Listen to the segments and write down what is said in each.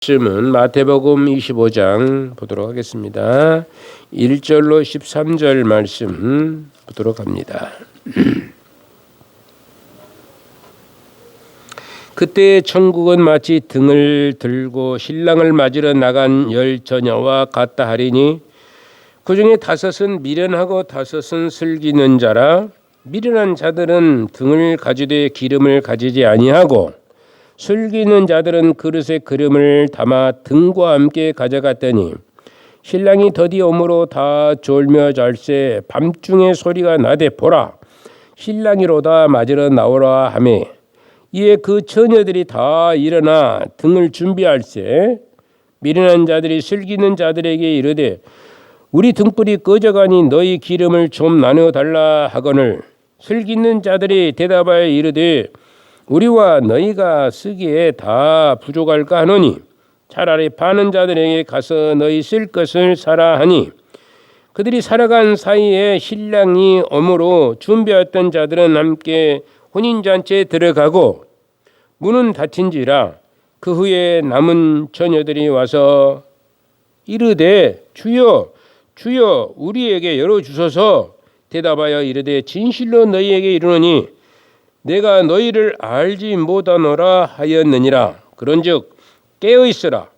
말씀은 마태복음 25장 보도록 하겠습니다. 1절로 13절 말씀 보도록 합니다. 그때 천국은 마치 등을 들고 신랑을 맞으러 나간 10 처녀와 같다 하리니 그 중에 5은 미련하고 5은 슬기는 자라. 미련한 자들은 등을 가지되 기름을 가지지 아니하고 슬기는 자들은 그릇에 기름을 담아 등과 함께 가져갔더니 신랑이 더디 오므로 다 졸며 잘새 밤중에 소리가 나되 보라 신랑이로다 맞으러 나오라 하매 이에 그 처녀들이 다 일어나 등을 준비할새 미련한 자들이 슬기는 자들에게 이르되 우리 등불이 꺼져가니 너희 기름을 좀 나누어 달라 하거늘 슬기는 자들이 대답하여 이르되 우리와 너희가 쓰기에 다 부족할까 하노니 차라리 파는 자들에게 가서 너희 쓸 것을 사라 하니 그들이 살아간 사이에 신랑이 오므로 준비했던 자들은 함께 혼인잔치에 들어가고 문은 닫힌지라. 그 후에 남은 처녀들이 와서 이르되 주여 주여 우리에게 열어주소서. 대답하여 이르되 진실로 너희에게 이르노니 내가 너희를 알지 못하노라 하였느니라. 그런즉 깨어있으라.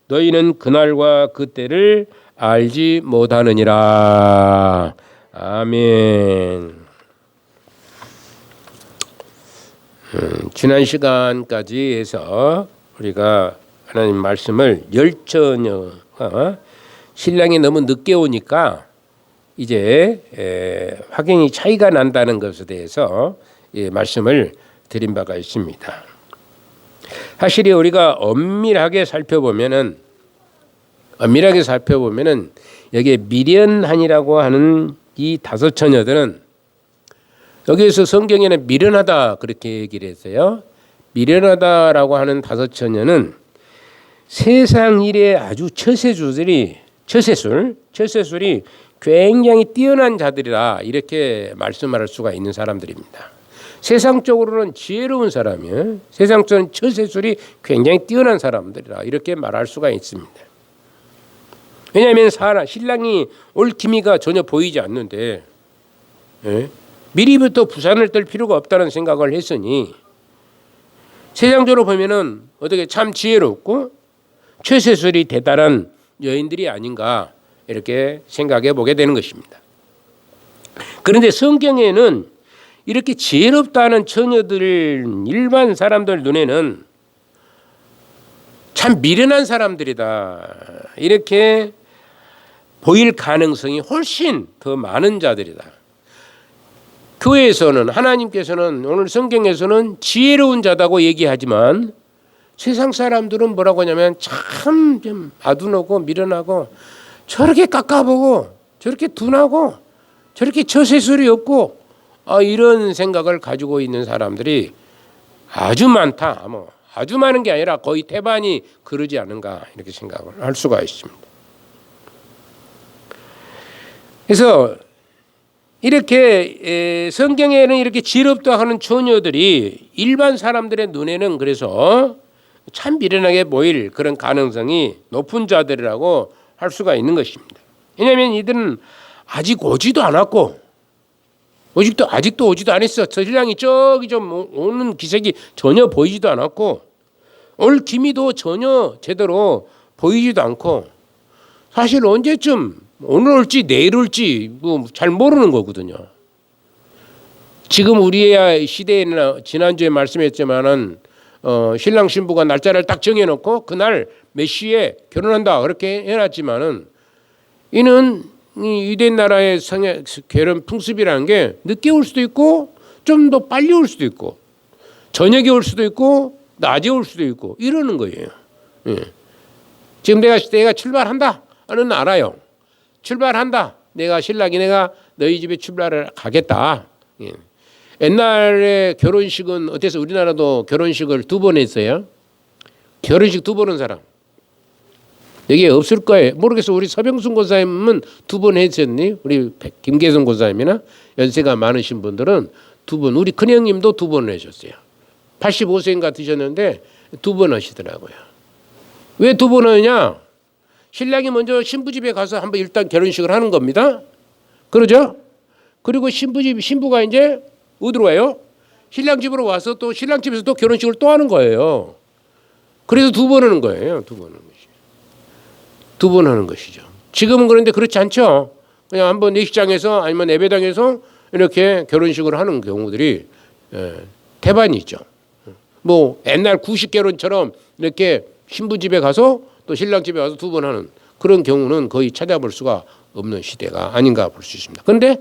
너희는 그날과 그때를 알지 못하느니라. 아멘. 지난 시간까지 해서 우리가 하나님 말씀을 10 처녀가 신랑이 너무 늦게 오니까 이제 확연히 차이가 난다는 것에 대해서 말씀을 드린 바가 있습니다. 사실이 우리가 엄밀하게 살펴보면은 여기에 미련한이라고 하는 이 5 처녀들은 여기에서 성경에는 미련하다 그렇게 얘기를 했어요. 미련하다라고 하는 5 처녀는 세상 일에 아주 처세술이 굉장히 뛰어난 자들이라 이렇게 말씀할 수가 있는 사람들입니다. 세상적으로는 지혜로운 사람이에요. 세상적인 처세술이 굉장히 뛰어난 사람들이라 이렇게 말할 수가 있습니다. 왜냐하면 신랑이 올 기미가 전혀 보이지 않는데 미리부터 부산을 뜰 필요가 없다는 생각을 했으니 세상적으로 보면은 어떻게 참 지혜롭고 처세술이 대단한 여인들이 아닌가 이렇게 생각해 보게 되는 것입니다. 그런데 성경에는 이렇게 지혜롭다는 처녀들 일반 사람들 눈에는 참 미련한 사람들이다 이렇게 보일 가능성이 훨씬 더 많은 자들이다. 교회에서는 하나님께서는 오늘 성경에서는 지혜로운 자다고 얘기하지만 세상 사람들은 뭐라고 하냐면 참 좀 아둔하고 미련하고 저렇게 깎아보고 저렇게 둔하고 저렇게 처세술이 없고 이런 생각을 가지고 있는 사람들이 아주 많다. 아주 많은 게 아니라 거의 태반이 그러지 않은가 이렇게 생각을 할 수가 있습니다. 그래서 이렇게 성경에는 이렇게 지혜롭다 하는 처녀들이 일반 사람들의 눈에는 그래서 참 미련하게 보일 그런 가능성이 높은 자들이라고 할 수가 있는 것입니다. 왜냐하면 이들은 아직 오지도 않았고 아직도 오지도 않았어. 신랑이 저기 좀 오는 기색이 전혀 보이지도 않았고 올 기미도 전혀 제대로 보이지도 않고 사실 언제쯤 오늘 올지 내일 올지 잘 모르는 거거든요. 지금 우리의 시대에는 지난주에 말씀했지만은 신랑 신부가 날짜를 딱 정해놓고 그날 몇 시에 결혼한다 그렇게 해놨지만은 이는 유대인 나라의 결혼 풍습이라는 게 늦게 올 수도 있고 좀 더 빨리 올 수도 있고 저녁에 올 수도 있고 낮에 올 수도 있고 이러는 거예요. 지금 내가 출발한다 는 알아요. 출발한다. 신랑이 내가 너희 집에 출발을 가겠다. 옛날에 결혼식은 어때서 우리나라도 결혼식을 2번 했어요. 결혼식 2번 한 사람 여기 없을 거예요. 모르겠어. 우리 서병순 권사님은 2번 했었니? 우리 김계성 권사님이나 연세가 많으신 분들은 2번. 우리 큰형님도 2번을 하셨어요. 85세인가 드셨는데 2번 하시더라고요. 왜 두 번 하느냐? 신랑이 먼저 신부 집에 가서 한번 일단 결혼식을 하는 겁니다. 그러죠? 그리고 신부가 이제 어디로 와요? 신랑 집으로 와서 또 신랑 집에서 또 결혼식을 또 하는 거예요. 그래서 두 번 하는 거예요. 두 번 하는 것이죠. 두 번 하는 것이죠. 지금은 그런데 그렇지 않죠. 그냥 한번 예식장에서 아니면 예배당에서 이렇게 결혼식을 하는 경우들이 대반이죠. 뭐 옛날 구식 결혼처럼 이렇게 신부 집에 가서 또 신랑 집에 가서 두 번 하는 그런 경우는 거의 찾아볼 수가 없는 시대가 아닌가 볼 수 있습니다. 그런데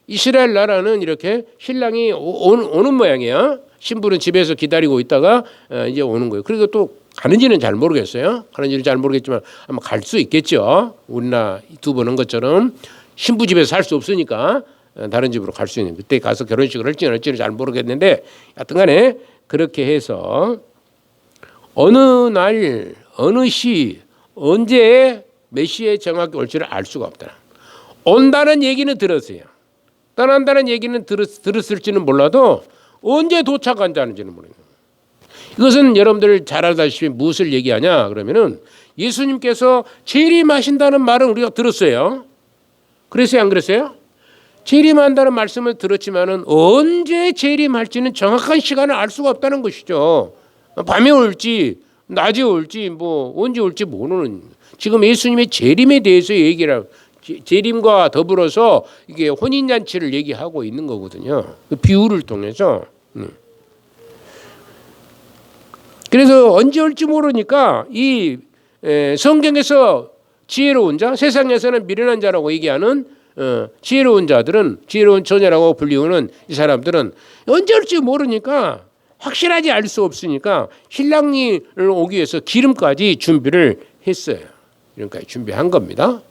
이스라엘 나라는 이렇게 신랑이 오는 모양이야. 신부는 집에서 기다리고 있다가 이제 오는 거예요. 그리고 또 가는지는 잘 모르겠어요. 가는지는 잘 모르겠지만 아마 갈 수 있겠죠. 우리나라 두 번 한 것처럼 신부 집에서 살 수 없으니까 다른 집으로 갈 수 있는 그때 가서 결혼식을 할지는 잘 모르겠는데 하여튼간에 그렇게 해서 어느 날 어느 시 언제 몇 시에 정확히 올지를 알 수가 없다. 온다는 얘기는 들었어요. 떠난다는 얘기는 들었을지는 몰라도 언제 도착한다는지는 모르겠어요. 이것은 여러분들 잘 알다시피 무엇을 얘기하냐 그러면은 예수님께서 재림하신다는 말은 우리가 들었어요. 그랬어요, 안 그랬어요? 재림한다는 말씀을 들었지만은 언제 재림할지는 정확한 시간을 알 수가 없다는 것이죠. 밤에 올지 낮에 올지 뭐 언제 올지 모르는 지금 예수님의 재림에 대해서 얘기를 재림과 더불어서 이게 혼인잔치를 얘기하고 있는 거거든요. 그 비유를 통해서. 그래서 언제 올지 모르니까 이 성경에서 지혜로운 자, 세상에서는 미련한 자라고 얘기하는 지혜로운 자들은 지혜로운 처녀라고 불리우는 이 사람들은 언제 올지 모르니까 확실하지 알 수 없으니까 신랑이 오기 위해서 기름까지 준비를 했어요. 기름까지 준비한 겁니다.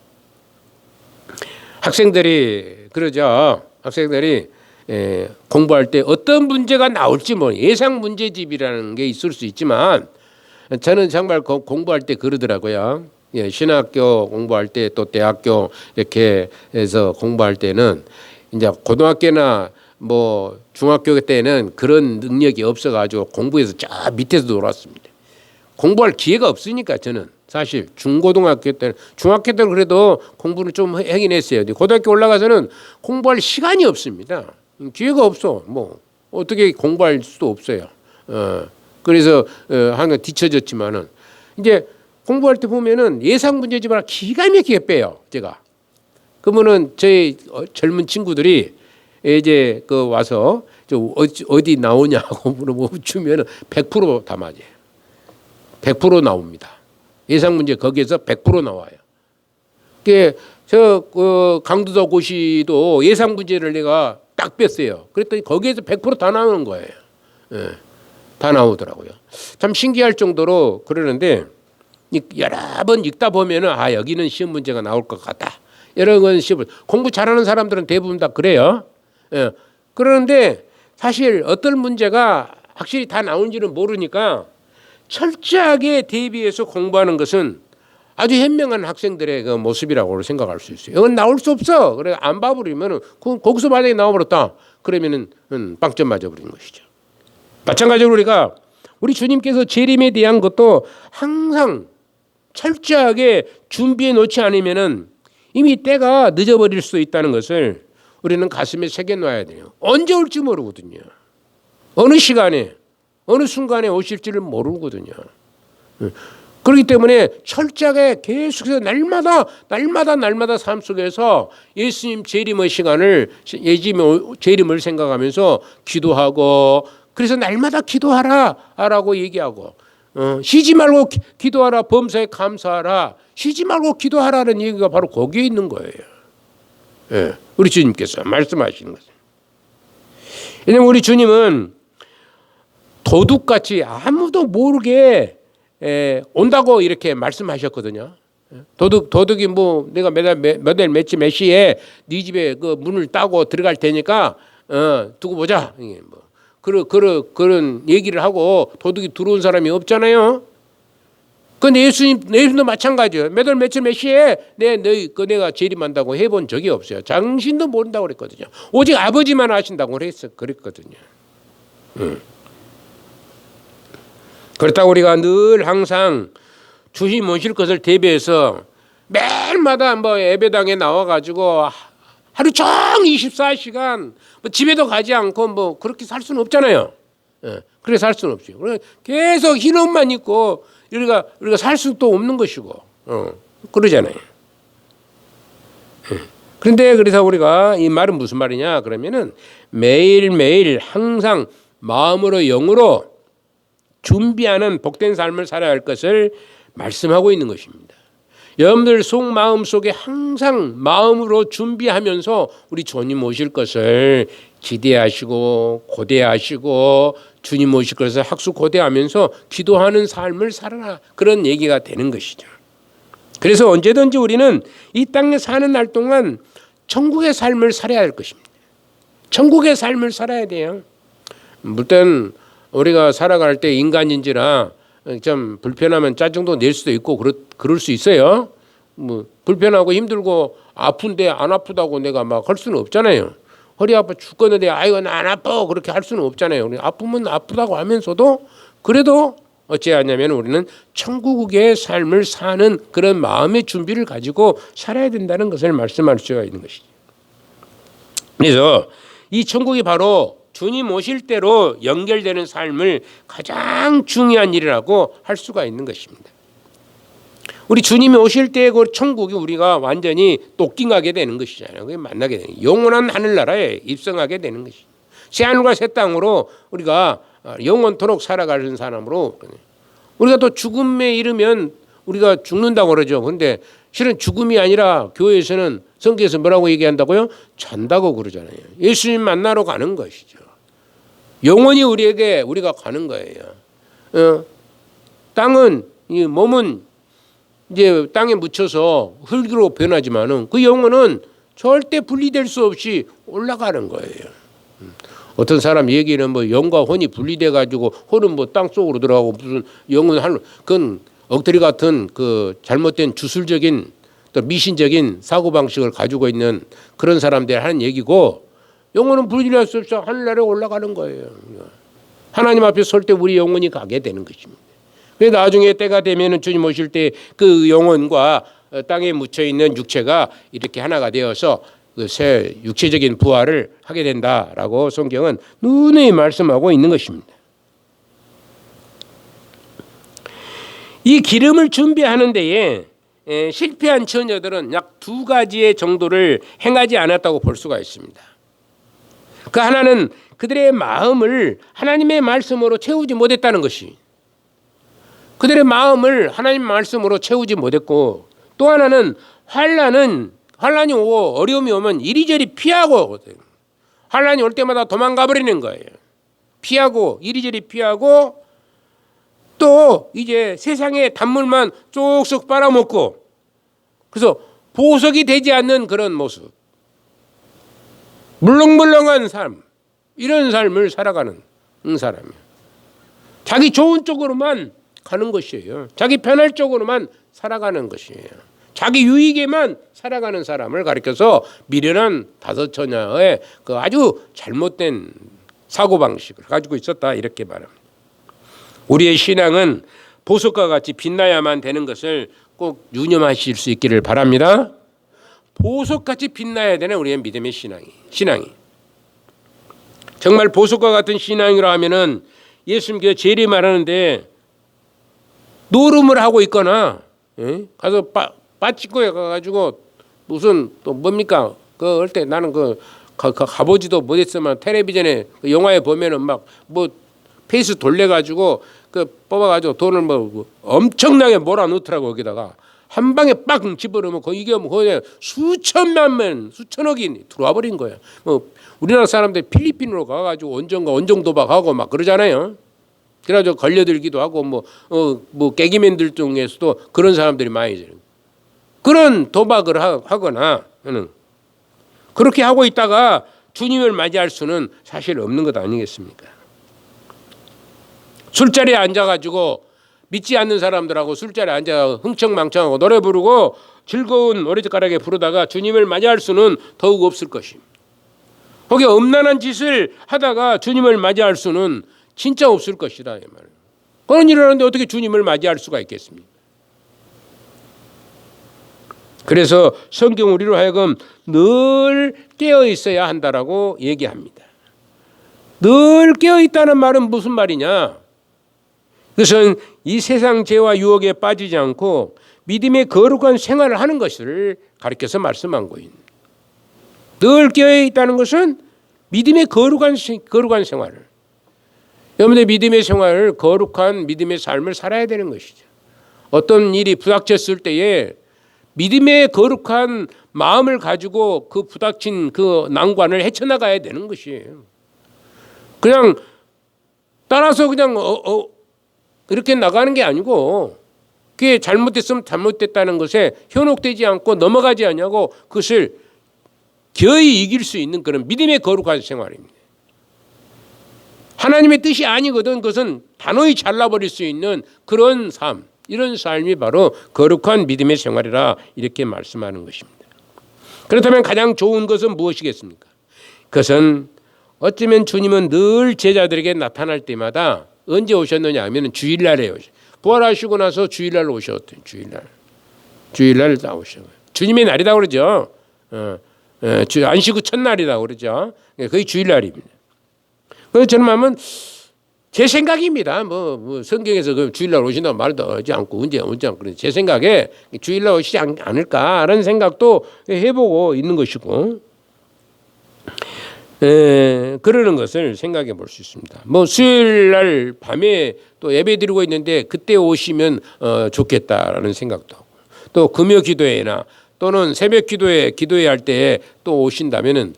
학생들이 그러죠. 학생들이 공부할 때 어떤 문제가 나올지 뭐 예상 문제집이라는 게 있을 수 있지만 저는 정말 공부할 때 그러더라고요. 신학교 공부할 때 또 대학교 이렇게 해서 공부할 때는 이제 고등학교나 뭐 중학교 때는 그런 능력이 없어가지고 공부해서 저 밑에서 놀았습니다. 공부할 기회가 없으니까 저는 사실 중고등학교 때는 중학교 때는 그래도 공부를 좀 하긴 했어요. 고등학교 올라가서는 공부할 시간이 없습니다. 기회가 없어. 뭐 어떻게 공부할 수도 없어요. 그래서 한가 뒤처졌지만은 이제 공부할 때 보면은 예상 문제집을 기가 막히게 빼요. 제가. 그러면은 저희 젊은 친구들이 이제 그 와서 어디 나오냐고 물어보면 100%다 맞아요. 100% 나옵니다. 예상 문제 거기에서 100% 나와요. 저 강두도 고시도 예상 문제를 내가 딱 뺐어요. 그랬더니 거기에서 100%다 나오는 거예요. 다 나오더라고요. 참 신기할 정도로 그러는데 여러 번 읽다 보면은 아 여기는 시험 문제가 나올 것 같다. 이런 건 시험 공부 잘하는 사람들은 대부분 다 그래요. 그러는데 사실 어떤 문제가 확실히 다 나온지는 모르니까 철저하게 대비해서 공부하는 것은 아주 현명한 학생들의 그 모습이라고 생각할 수 있어요. 이건 나올 수 없어. 그래 안 봐버리면은 거기서 만약에 나와버렸다. 그러면은 빵점 맞아버리는 것이죠. 마찬가지로 우리 주님께서 재림에 대한 것도 항상 철저하게 준비해 놓지 않으면은 이미 때가 늦어버릴 수 있다는 것을 우리는 가슴에 새겨놔야 돼요. 언제 올지 모르거든요. 어느 시간에 어느 순간에 오실지를 모르거든요. 그렇기 때문에 철저하게 계속해서 날마다 삶 속에서 예수님 재림의 시간을 재림을 생각하면서 기도하고 그래서 날마다 기도하라라고 얘기하고 쉬지 말고 기도하라 범사에 감사하라 쉬지 말고 기도하라는 얘기가 바로 거기에 있는 거예요. 우리 주님께서 말씀하시는 거죠. 왜냐하면 우리 주님은 도둑같이 아무도 모르게 온다고 이렇게 말씀하셨거든요. 도둑이 뭐 내가 몇 시에 네 집에 그 문을 따고 들어갈 테니까 두고 보자. 뭐 그런 얘기를 하고 도둑이 들어온 사람이 없잖아요. 근데 예수님도 마찬가지예요. 몇 시에 내가 재림한다고 해본 적이 없어요. 당신도 모른다고 그랬거든요. 오직 아버지만 아신다고 그랬거든요. 그렇다고 우리가 늘 항상 주님 모실 것을 대비해서 매일마다 뭐 예배당에 나와가지고 하루 종일 24시간 뭐 집에도 가지 않고 뭐 그렇게 살 수는 없잖아요. 예, 그렇게 살 수는 없죠. 계속 흰 옷만 입고 우리가 살 수도 없는 것이고, 그러잖아요. 예. 그런데 그래서 우리가 이 말은 무슨 말이냐 그러면은 매일매일 항상 마음으로 영으로 준비하는 복된 삶을 살아야 할 것을 말씀하고 있는 것입니다. 여러분들 마음 속에 항상 마음으로 준비하면서 우리 주님 오실 것을 기대하시고 고대하시고 주님 오실 것을 학수고대하면서 기도하는 삶을 살아라, 그런 얘기가 되는 것이죠. 그래서 언제든지 우리는 이 땅에 사는 날 동안 천국의 삶을 살아야 할 것입니다. 천국의 삶을 살아야 돼요. 물론 우리가 살아갈 때 인간인지라 좀 불편하면 짜증도 낼 수도 있고 그럴 수 있어요. 뭐 불편하고 힘들고 아픈데 안 아프다고 내가 막 할 수는 없잖아요. 허리 아파 죽겠는데 아이고 나 안 아파 그렇게 할 수는 없잖아요. 아프면 아프다고 하면서도 그래도 어찌하냐면 우리는 천국의 삶을 사는 그런 마음의 준비를 가지고 살아야 된다는 것을 말씀할 수가 있는 것이죠. 그래서 이 천국이 바로 주님 오실 때로 연결되는 삶을 가장 중요한 일이라고 할 수가 있는 것입니다. 우리 주님이 오실 때 그 천국이 우리가 완전히 똑킹하게 되는 것이잖아요. 그게 만나게 되는 영원한 하늘나라에 입성하게 되는 것이죠. 새 하늘과 새 땅으로 우리가 영원토록 살아가는 사람으로, 우리가 또 죽음에 이르면 우리가 죽는다고 그러죠. 그런데 실은 죽음이 아니라 교회에서는 성경에서 뭐라고 얘기한다고요? 잔다고 그러잖아요. 예수님 만나러 가는 것이죠. 영원히 우리가 가는 거예요. 땅은, 이 몸은 이제 땅에 묻혀서 흙으로 변하지만은 그 영혼은 절대 분리될 수 없이 올라가는 거예요. 어떤 사람 얘기는 뭐 영과 혼이 분리돼 가지고 혼은 뭐 땅 속으로 들어가고 무슨 영은 그건 엉터리 같은 그 잘못된 주술적인 또 미신적인 사고 방식을 가지고 있는 그런 사람들 하는 얘기고, 영혼은 분리할 수 없이 하늘나라에 올라가는 거예요. 하나님 앞에 설 때 우리 영혼이 가게 되는 것입니다. 그래서 나중에 때가 되면은 주님 오실 때 그 영혼과 땅에 묻혀 있는 육체가 이렇게 하나가 되어서 그 새 육체적인 부활을 하게 된다라고 성경은 누누이 말씀하고 있는 것입니다. 이 기름을 준비하는 데에 실패한 처녀들은 약 2가지의 정도를 행하지 않았다고 볼 수가 있습니다. 그 하나는 그들의 마음을 하나님의 말씀으로 채우지 못했다는 것이, 그들의 마음을 하나님 말씀으로 채우지 못했고, 또 하나는 환란이 오고 어려움이 오면 이리저리 피하고, 환란이 올 때마다 도망가 버리는 거예요. 피하고 이리저리 피하고, 또 이제 세상의 단물만 쏙쏙 빨아먹고, 그래서 보석이 되지 않는 그런 모습, 물렁물렁한 삶, 이런 삶을 살아가는 사람이에요. 자기 좋은 쪽으로만 가는 것이에요. 자기 편할 쪽으로만 살아가는 것이에요. 자기 유익에만 살아가는 사람을 가리켜서 미련한 5 처녀의 그 아주 잘못된 사고방식을 가지고 있었다, 이렇게 말합니다. 우리의 신앙은 보석과 같이 빛나야만 되는 것을 꼭 유념하실 수 있기를 바랍니다. 보석같이 빛나야 되는 우리의 믿음의 신앙이 정말 보석과 같은 신앙이라 하면은 예수님께서 재림하라는데 노름을 하고 있거나 가서 빠치코에 가가지고 무슨 또 뭡니까 그 할 때 나는 그 가보지도 못했지만 텔레비전에 그 영화에 보면은 막 뭐 페이스 돌려가지고 그 뽑아가지고 돈을 뭐 엄청나게 몰아넣더라고. 거기다가 한 방에 빡 집어넣으면 이게 뭐 거의 수천만면 수천억이 들어와 버린 거야. 뭐 우리나라 사람들 필리핀으로 가가지고 원정 도박하고 막 그러잖아요. 그래가지고 걸려들기도 하고 뭐 깨기맨들 중에서도 그런 사람들이 많이 있어요. 그런 도박을 하거나 그렇게 하고 있다가 주님을 맞이할 수는 사실 없는 것 아니겠습니까? 술자리에 앉아가지고 믿지 않는 사람들하고 술자리에 앉아 흥청망청하고 노래 부르고 즐거운 노래젓가락에 부르다가 주님을 맞이할 수는 더욱 없을 것입니다. 거기 엄난한 짓을 하다가 주님을 맞이할 수는 진짜 없을 것이다, 이 말이에요. 그런 일을 하는데 어떻게 주님을 맞이할 수가 있겠습니까? 그래서 성경 우리로 하여금 늘 깨어 있어야 한다라고 얘기합니다. 늘 깨어 있다는 말은 무슨 말이냐? 그것은 이 세상 죄와 유혹에 빠지지 않고 믿음의 거룩한 생활을 하는 것을 가르쳐서 말씀한 거예요. 늘 깨어 있다는 것은 믿음의 거룩한 생활을, 여러분의 믿음의 생활을, 거룩한 믿음의 삶을 살아야 되는 것이죠. 어떤 일이 부닥쳤을 때에 믿음의 거룩한 마음을 가지고 그 부닥친 그 난관을 헤쳐나가야 되는 것이에요. 그냥 따라서 그냥 이렇게 나가는 게 아니고, 그게 잘못됐으면 잘못됐다는 것에 현혹되지 않고 넘어가지 않냐고 그것을 겨이 이길 수 있는 그런 믿음의 거룩한 생활입니다. 하나님의 뜻이 아니거든 그것은 단호히 잘라버릴 수 있는 그런 삶, 이런 삶이 바로 거룩한 믿음의 생활이라 이렇게 말씀하는 것입니다. 그렇다면 가장 좋은 것은 무엇이겠습니까? 그것은 어쩌면 주님은 늘 제자들에게 나타날 때마다 언제 오셨느냐 하면 주일날에 오셨어요. 부활하시고 나서 주일날 오셨대요. 주일날 나오셔요. 주님의 날이다 그러죠. 안식 후 첫날이다 그러죠. 거의 주일날입니다. 그래서 저는 하면 제 생각입니다. 뭐 성경에서 그 주일날 오신다고 말도 하지 않고 언제 않고 그런데 제 생각에 주일날 오시지 않을까라는 생각도 해보고 있는 것이고, 그러는 것을 생각해 볼 수 있습니다. 뭐 수요일날 밤에 또 예배 드리고 있는데 그때 오시면 좋겠다라는 생각도 하고, 또 금요 기도회나 또는 새벽 기도회 기도회할 때 또 오신다면은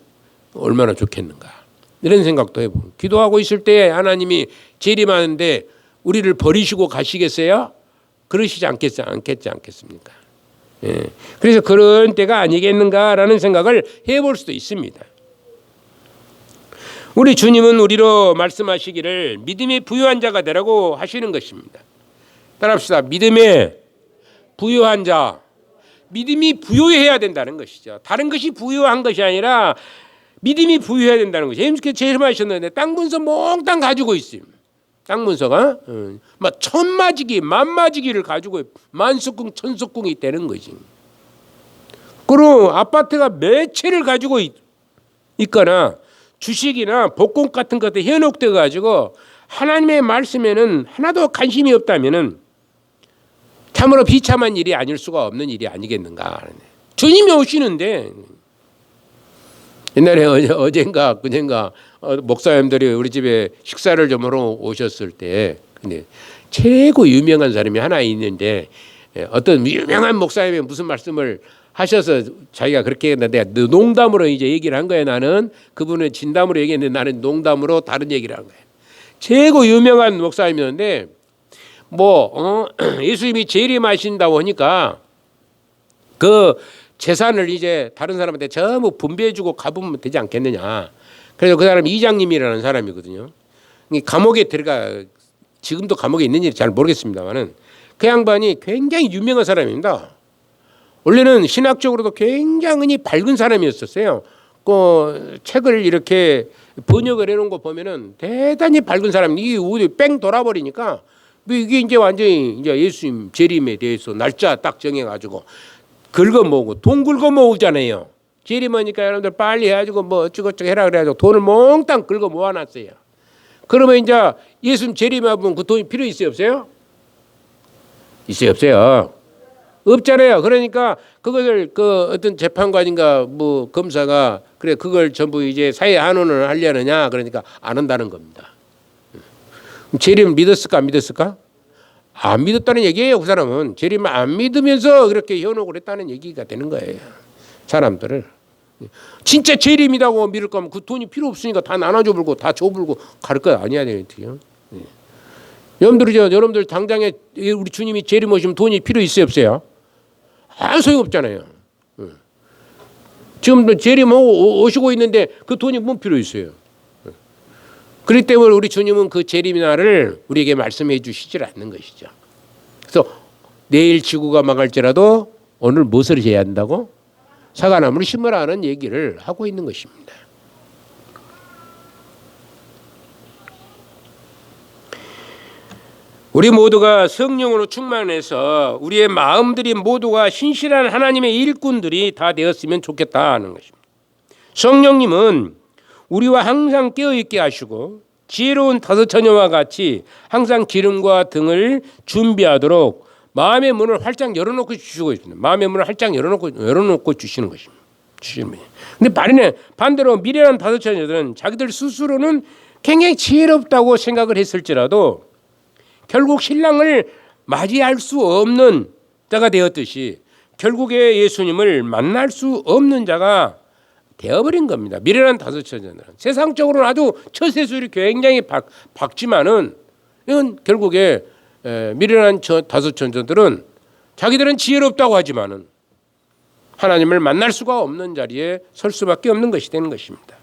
얼마나 좋겠는가 이런 생각도 해보고, 기도하고 있을 때 하나님이 재림하는데 우리를 버리시고 가시겠어요? 그러시지 않겠습니까? 그래서 그런 때가 아니겠는가라는 생각을 해볼 수도 있습니다. 우리 주님은 우리로 말씀하시기를 믿음이 부유한 자가 되라고 하시는 것입니다. 따라합시다. 믿음에 부유한 자. 믿음이 부유해야 된다는 것이죠. 다른 것이 부유한 것이 아니라 믿음이 부유해야 된다는 것이죠. 예수님께서 제일 하셨는데 땅 문서 몽땅 가지고 있어요. 땅 문서가 막 천마지기 만마지기를 가지고 만석궁 천석궁이 되는 거지. 그리고 아파트가 몇 채를 가지고 있거나 주식이나 복권 같은 것들 현혹돼 가지고 하나님의 말씀에는 하나도 관심이 없다면은 참으로 비참한 일이 아닐 수가 없는 일이 아니겠는가. 주님이 오시는데, 옛날에 어젠가 그젠가 목사님들이 우리 집에 식사를 좀 하러 오셨을 때, 근데 최고 유명한 사람이 하나 있는데 어떤 유명한 목사님이 무슨 말씀을 하셔서 자기가 그렇게 했는데 농담으로 이제 얘기를 한 거예요. 나는 그분은 진담으로 얘기했는데 나는 농담으로 다른 얘기를 한 거예요. 최고 유명한 목사님이었는데 예수님이 재림하신다고 하니까 그 재산을 이제 다른 사람한테 전부 분배해주고 가보면 되지 않겠느냐. 그래서 그 사람이 이장님이라는 사람이거든요. 감옥에 들어가, 지금도 감옥에 있는지 잘 모르겠습니다만은 그 양반이 굉장히 유명한 사람입니다. 원래는 신학적으로도 굉장히 밝은 사람이었었어요. 그 책을 이렇게 번역을 해놓은 거 보면은 대단히 밝은 사람. 이게 뺑 돌아버리니까 이게 이제 완전히 이제 예수님 재림에 대해서 날짜 딱 정해가지고 긁어 모으고 돈 긁어 모으잖아요. 재림하니까 여러분들 빨리 해가지고 뭐 어쩌고저쩌고 해라 그래가지고 돈을 몽땅 긁어 모아놨어요. 그러면 이제 예수님 재림하면 그 돈이 필요 있어요 없어요? 있어요 없어요? 없잖아요. 그러니까 그것을 그 어떤 재판관인가 뭐 검사가 그래 그걸 전부 이제 사회 환원을 하려느냐 그러니까 안 한다는 겁니다. 재림 믿었을까 안 믿었을까? 안 믿었다는 얘기예요. 그 사람은 재림을 안 믿으면서 그렇게 현혹을 했다는 얘기가 되는 거예요. 사람들을 진짜 재림이라고 믿을 거면 그 돈이 필요 없으니까 다 나눠줘 불고 다 줘불고 갈 거 아니야 되겠죠. 여러분들 당장에 우리 주님이 재림 오시면 돈이 필요 있어요 없어요? 아무 소용 없잖아요. 지금 재림 오시고 있는데 그 돈이 뭐 필요 있어요? 그렇기 때문에 우리 주님은 그 재림의 날을 우리에게 말씀해 주시질 않는 것이죠. 그래서 내일 지구가 망할지라도 오늘 무엇을 해야 한다고? 사과나무를 심으라는 얘기를 하고 있는 것입니다. 우리 모두가 성령으로 충만해서 우리의 마음들이 모두가 신실한 하나님의 일꾼들이 다 되었으면 좋겠다 하는 것입니다. 성령님은 우리와 항상 깨어있게 하시고 지혜로운 다섯 처녀와 같이 항상 기름과 등을 준비하도록 마음의 문을 활짝 열어놓고 주시고 있습니다. 마음의 문을 활짝 열어놓고 주시는 것입니다. 근데 반대로 미련한 다섯 처녀들은 자기들 스스로는 굉장히 지혜롭다고 생각을 했을지라도 결국 신랑을 맞이할 수 없는 자가 되었듯이 결국에 예수님을 만날 수 없는 자가 되어버린 겁니다. 미련한 다섯 처녀들은 세상적으로는 아주 처세술이 굉장히 밝지만은 이건 결국에 미련한 다섯 처녀들은 자기들은 지혜롭다고 하지만은 하나님을 만날 수가 없는 자리에 설 수밖에 없는 것이 되는 것입니다.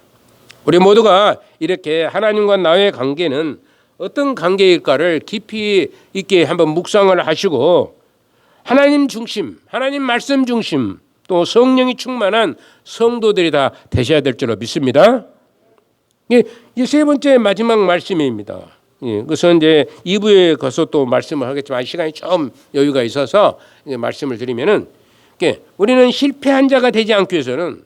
우리 모두가 이렇게 하나님과 나의 관계는 어떤 관계일까를 깊이 있게 한번 묵상을 하시고 하나님 중심, 하나님 말씀 중심, 또 성령이 충만한 성도들이 다 되셔야 될 줄로 믿습니다. 이게 세 번째 마지막 말씀입니다. 그것은 이제 2부에 가서 또 말씀을 하겠지만 시간이 좀 여유가 있어서 말씀을 드리면은 우리는 실패한 자가 되지 않기 위해서는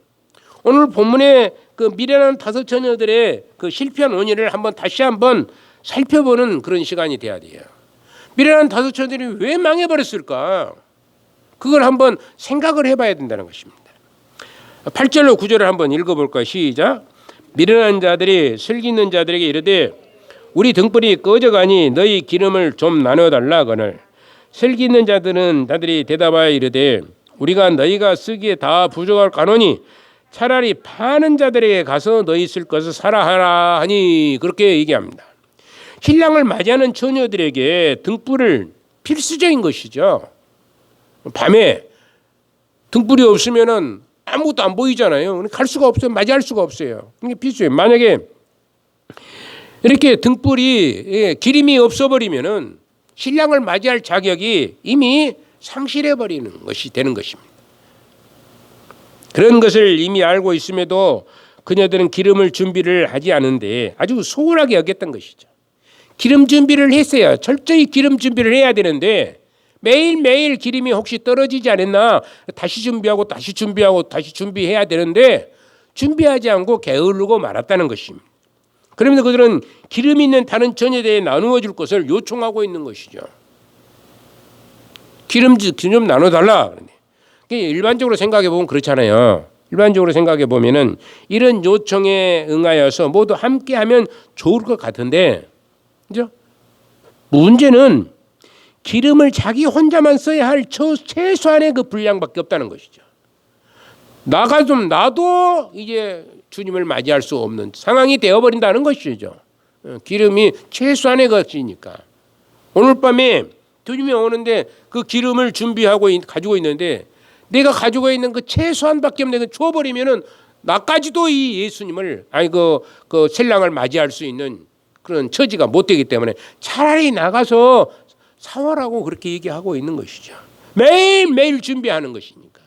오늘 본문의 그 미련한 다섯 처녀들의 그 실패한 원인을 다시 한번 살펴보는 그런 시간이 돼야 돼요. 미련한 다섯 처녀들이 왜 망해버렸을까? 그걸 한번 생각을 해봐야 된다는 것입니다. 8절로 9절을 한번 읽어볼까요? 시작. 미련한 자들이 슬기 있는 자들에게 이르되 우리 등불이 꺼져가니 너희 기름을 좀 나눠달라 하거늘 슬기 있는 자들이 대답하여 이르되 우리가 너희가 쓰기에 다 부족할 까노니 차라리 파는 자들에게 가서 너희 쓸 것을 사라 하라 하니 그렇게 얘기합니다. 신랑을 맞이하는 처녀들에게 등불을 필수적인 것이죠. 밤에 등불이 없으면은 아무것도 안 보이잖아요. 갈 수가 없어요. 맞이할 수가 없어요. 이게 필수예요. 만약에 이렇게 등불이 기름이 없어버리면은 신랑을 맞이할 자격이 이미 상실해버리는 것이 되는 것입니다. 그런 것을 이미 알고 있음에도 그녀들은 기름을 준비를 하지 않은데 아주 소홀하게 여겼던 것이죠. 기름 준비를 했어야 철저히 기름 준비를 해야 되는데 매일매일 기름이 혹시 떨어지지 않았나 다시 준비하고 다시 준비해야 되는데 준비하지 않고 게으르고 말았다는 것입니다. 그러면서 그들은 기름 있는 다른 처녀들에게 나누어 줄 것을 요청하고 있는 것이죠. 기름 좀 나눠달라. 일반적으로 생각해 보면 그렇잖아요. 일반적으로 생각해 보면은 이런 요청에 응하여서 모두 함께하면 좋을 것 같은데, 그죠? 문제는 기름을 자기 혼자만 써야 할 최소한의 그 분량밖에 없다는 것이죠. 나도 이제 주님을 맞이할 수 없는 상황이 되어버린다는 것이죠. 기름이 최소한의 것이니까. 오늘 밤에 주님이 오는데 그 기름을 준비하고 가지고 있는데 내가 가지고 있는 그 최소한밖에 없는 거 줘버리면은 나까지도 이 예수님을 그 신랑을 맞이할 수 있는 그런 처지가 못 되기 때문에 차라리 나가서 사와라고 그렇게 얘기하고 있는 것이죠. 매일매일 준비하는 것이니까.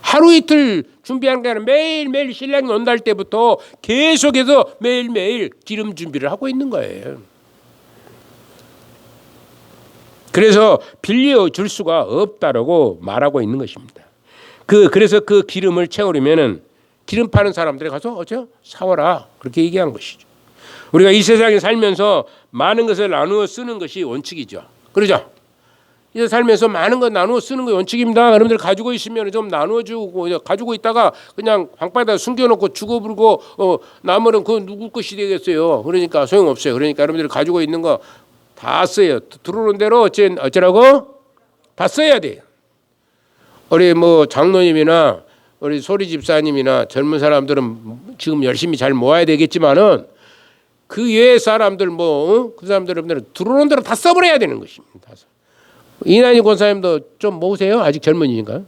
하루 이틀 준비하는 게 아니라 매일매일 신랑이 온다 할 때부터 계속해서 매일매일 기름 준비를 하고 있는 거예요. 그래서 빌려줄 수가 없다라고 말하고 있는 것입니다. 그래서 그 기름을 채우려면은 기름 파는 사람들이 가서 사와라 그렇게 얘기한 것이죠. 우리가 이 세상에 살면서 많은 것을 나누어 쓰는 것이 원칙이죠. 그러죠? 이 살면서 많은 것 나누어 쓰는 게 원칙입니다. 여러분들 가지고 있으면 좀 나누어주고 가지고 있다가 그냥 방바닥에 숨겨놓고 죽어버리고 나머지는 그 누구 것이 되겠어요. 그러니까 소용없어요. 그러니까 여러분들 가지고 있는 거 다 써요. 들어오는 대로 어쩌라고? 다 써야 돼요. 우리 장로님이나 우리 소리 집사님이나 젊은 사람들은 지금 열심히 잘 모아야 되겠지만은 그 외의 사람들 그 사람들은 들어오는 대로 다 써버려야 되는 것입니다. 이난희 권사님도 좀 모으세요. 아직 젊은이니까.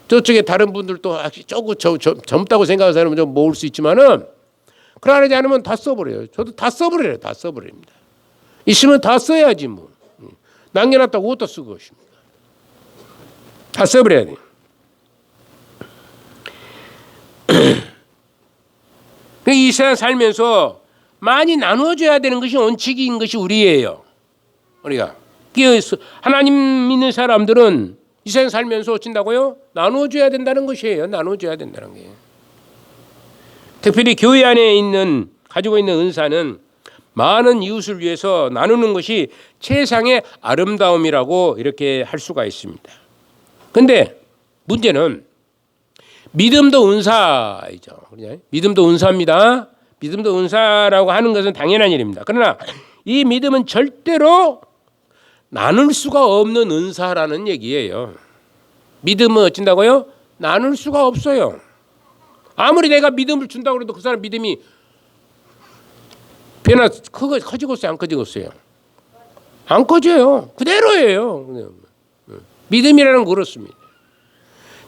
저쪽에 다른 분들도 조금 젊다고 생각하는 사람은 좀 모을 수 있지만은 그러지 않으면 다 써버려요. 저도 다 써버려요. 다 써버립니다. 있으면 다 써야지 뭐. 남겨놨다고 그것도 쓰고 있습니다. 다 써버려야 돼요. 이 세상 살면서 많이 나눠줘야 되는 것이 원칙인 것이 우리예요. 우리가 하나님 믿는 사람들은 이 세상 살면서 어쩐다고요? 나눠줘야 된다는 것이에요. 나눠줘야 된다는 게. 특별히 교회 안에 가지고 있는 은사는 많은 이웃을 위해서 나누는 것이 최상의 아름다움이라고 이렇게 할 수가 있습니다. 그런데 문제는 믿음도 은사이죠. 믿음도 은사입니다. 믿음도 은사라고 하는 것은 당연한 일입니다. 그러나 이 믿음은 절대로 나눌 수가 없는 은사라는 얘기예요. 믿음은 어쩐다고요? 나눌 수가 없어요. 아무리 내가 믿음을 준다고 해도 그 사람 믿음이 변화 커지겠어요? 안 커지겠어요? 안 커져요. 그대로예요. 믿음이라는 건 그렇습니다.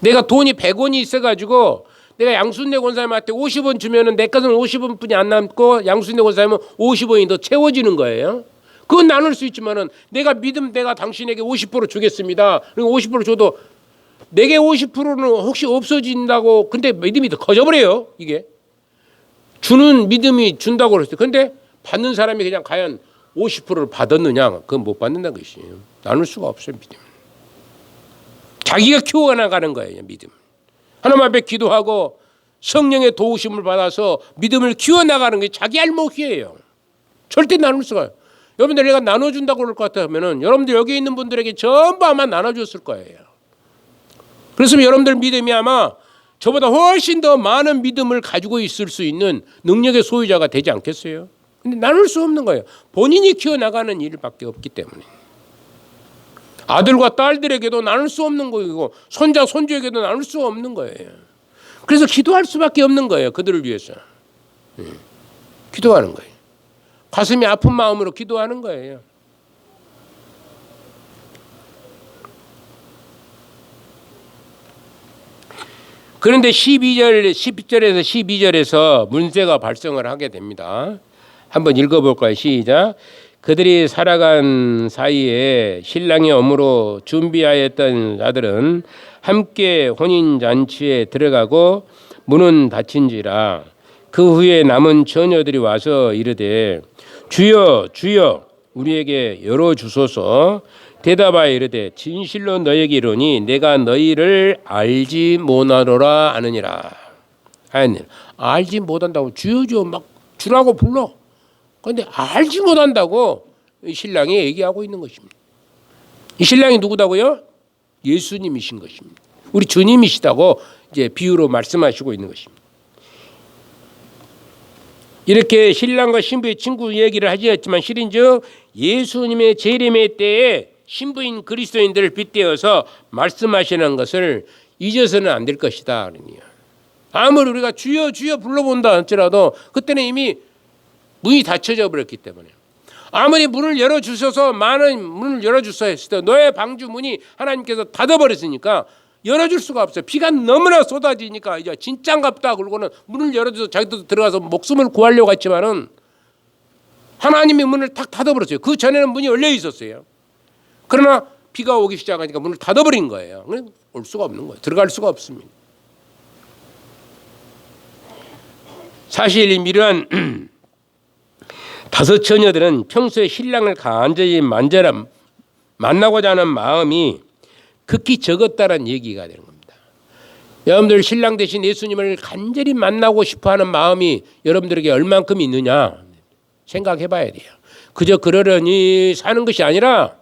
내가 돈이 100원이 있어가지고 내가 양순대 권사님한테 50원 주면은 내 것은 50원뿐이 안 남고 양순대 권사님은 50원이 더 채워지는 거예요. 그건 나눌 수 있지만은 내가 당신에게 50% 주겠습니다. 그리고 50% 줘도 내게 50%는 혹시 없어진다고. 근데 믿음이 더 커져버려요. 이게 주는 믿음이 준다고 그랬어요. 근데 받는 사람이 그냥 과연 50%를 받았느냐? 그건 못 받는다는 것이에요. 나눌 수가 없어요. 믿음. 자기가 키워나가는 거예요. 믿음. 하나님 앞에 기도하고 성령의 도우심을 받아서 믿음을 키워나가는 게 자기 알목이에요. 절대 나눌 수가 없어요. 여러분들 내가 나눠준다고 그럴 것 같으면 여러분들 여기 있는 분들에게 전부 아마 나눠줬을 거예요. 그래서 여러분들 믿음이 아마 저보다 훨씬 더 많은 믿음을 가지고 있을 수 있는 능력의 소유자가 되지 않겠어요? 근데 나눌 수 없는 거예요. 본인이 키워나가는 일밖에 없기 때문에. 아들과 딸들에게도 나눌 수 없는 거이고 손자 손주에게도 나눌 수 없는 거예요. 그래서 기도할 수밖에 없는 거예요. 그들을 위해서. 기도하는 거예요. 가슴이 아픈 마음으로 기도하는 거예요. 그런데 11절에서 12절에서 문제가 발생을 하게 됩니다. 한번 읽어볼까요? 시작. 그들이 살아간 사이에 신랑의 엄으로 준비하였던 자들은 함께 혼인잔치에 들어가고 문은 닫힌지라. 그 후에 남은 처녀들이 와서 이르되 주여 주여 우리에게 열어주소서. 대답하여 이르되 진실로 너에게 이르노니 내가 너희를 알지 못하노라 하느니라. 알지 못한다고 주여 주여 막 주라고 불러. 그런데 알지 못한다고 신랑이 얘기하고 있는 것입니다. 이 신랑이 누구다고요? 예수님이신 것입니다. 우리 주님이시다고 이제 비유로 말씀하시고 있는 것입니다. 이렇게 신랑과 신부의 친구 얘기를 하셨지만 실은즉 예수님의 재림의 때에 신부인 그리스도인들을 빗대어서 말씀하시는 것을 잊어서는 안 될 것이다. 아무리 우리가 주여 주여 불러본다 할지라도 그때는 이미 문이 닫혀져 버렸기 때문에 아무리 문을 열어주셔서 많은 문을 열어주셔야 했을 때 너의 방주 문이 하나님께서 닫아버렸으니까 열어줄 수가 없어요. 비가 너무나 쏟아지니까 이제 진짠갑다 그러고는 문을 열어줘서 자기도 들어가서 목숨을 구하려고 했지만은 하나님의 문을 탁 닫아버렸어요. 그 전에는 문이 열려 있었어요. 그러나 비가 오기 시작하니까 문을 닫아버린 거예요. 올 수가 없는 거예요. 들어갈 수가 없습니다. 사실 이러한 다섯 처녀들은 평소에 신랑을 간절히 만나고자 하는 마음이 극히 적었다는 얘기가 되는 겁니다. 여러분들 신랑 대신 예수님을 간절히 만나고 싶어하는 마음이 여러분들에게 얼만큼 있느냐 생각해 봐야 돼요. 그저 그러려니 사는 것이 아니라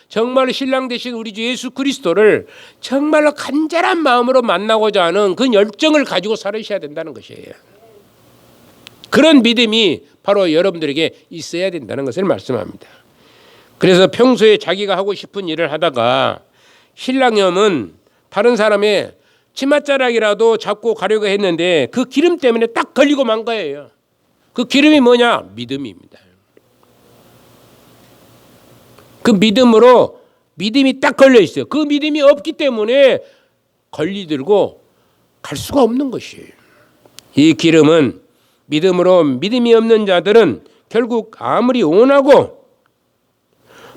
정말 신랑 대신 우리 주 예수 그리스도를 정말로 간절한 마음으로 만나고자 하는 그 열정을 가지고 살으셔야 된다는 것이에요. 그런 믿음이 바로 여러분들에게 있어야 된다는 것을 말씀합니다. 그래서 평소에 자기가 하고 싶은 일을 하다가 신랑염은 다른 사람의 치맛자락이라도 잡고 가려고 했는데 그 기름 때문에 딱 걸리고 만 거예요. 그 기름이 뭐냐? 믿음입니다. 그 믿음이 딱 걸려 있어요. 그 믿음이 없기 때문에 걸리들고 갈 수가 없는 것이에요. 이 기름은 믿음이 없는 자들은 결국 아무리 원하고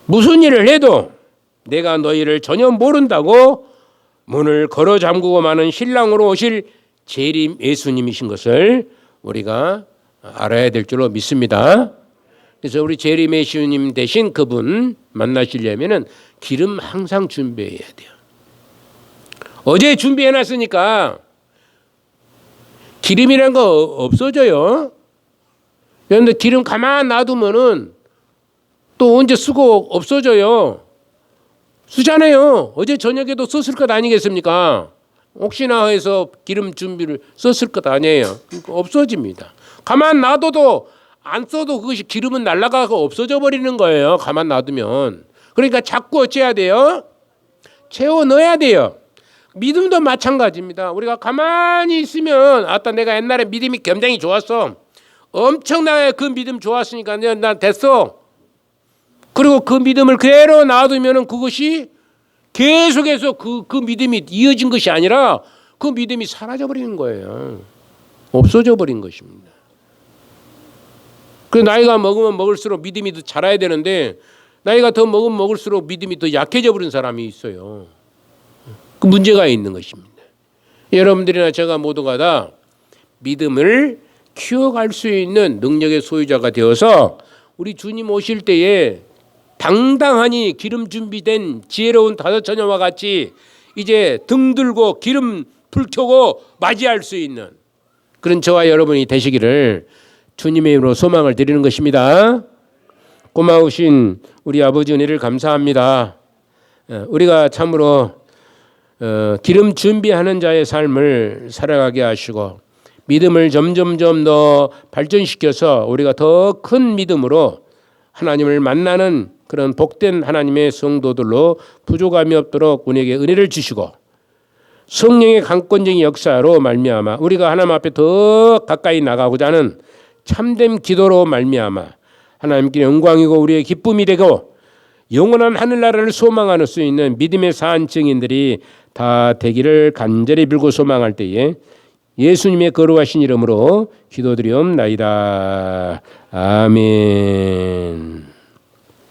무슨 일을 해도 내가 너희를 전혀 모른다고 문을 걸어 잠그고 마는 신랑으로 오실 재림 예수님이신 것을 우리가 알아야 될 줄로 믿습니다. 그래서 우리 제리메시우님 대신 그분 만나시려면은 기름 항상 준비해야 돼요. 어제 준비해놨으니까 기름이란 거 없어져요. 그런데 기름 가만 놔두면은 또 언제 쓰고 없어져요. 쓰잖아요. 어제 저녁에도 썼을 것 아니겠습니까? 혹시나 해서 기름 준비를 썼을 것 아니에요. 그러니까 없어집니다. 가만 놔둬도 안 써도 그것이 기름은 날아가고 없어져 버리는 거예요. 가만 놔두면. 그러니까 자꾸 어찌해야 돼요? 채워 넣어야 돼요. 믿음도 마찬가지입니다. 우리가 가만히 있으면 아따 내가 옛날에 믿음이 굉장히 좋았어. 엄청나게 그 믿음 좋았으니까 난 됐어. 그리고 그 믿음을 그대로 놔두면 그것이 계속해서 그 믿음이 이어진 것이 아니라 그 믿음이 사라져 버리는 거예요. 없어져 버린 것입니다. 그 나이가 먹으면 먹을수록 믿음이 더 자라야 되는데 나이가 더 먹으면 먹을수록 믿음이 더 약해져 버린 사람이 있어요. 그 문제가 있는 것입니다. 여러분들이나 제가 모두가 다 믿음을 키워갈 수 있는 능력의 소유자가 되어서 우리 주님 오실 때에 당당하니 기름 준비된 지혜로운 다섯 처녀와 같이 이제 등 들고 기름 불 켜고 맞이할 수 있는 그런 저와 여러분이 되시기를 주님의 이름으로 소망을 드리는 것입니다. 고마우신 우리 아버지 은혜를 감사합니다. 우리가 참으로 기름 준비하는 자의 삶을 살아가게 하시고 믿음을 점점점 더 발전시켜서 우리가 더 큰 믿음으로 하나님을 만나는 그런 복된 하나님의 성도들로 부족함이 없도록 우리에게 은혜를 주시고 성령의 강권적인 역사로 말미암아 우리가 하나님 앞에 더 가까이 나가고자 하는 참된 기도로 말미암아 하나님께 영광이고 우리의 기쁨이 되고 영원한 하늘나라를 소망할 수 있는 믿음의 사한 증인들이 다 되기를 간절히 빌고 소망할 때에 예수님의 거룩하신 이름으로 기도드리옵나이다. 아멘.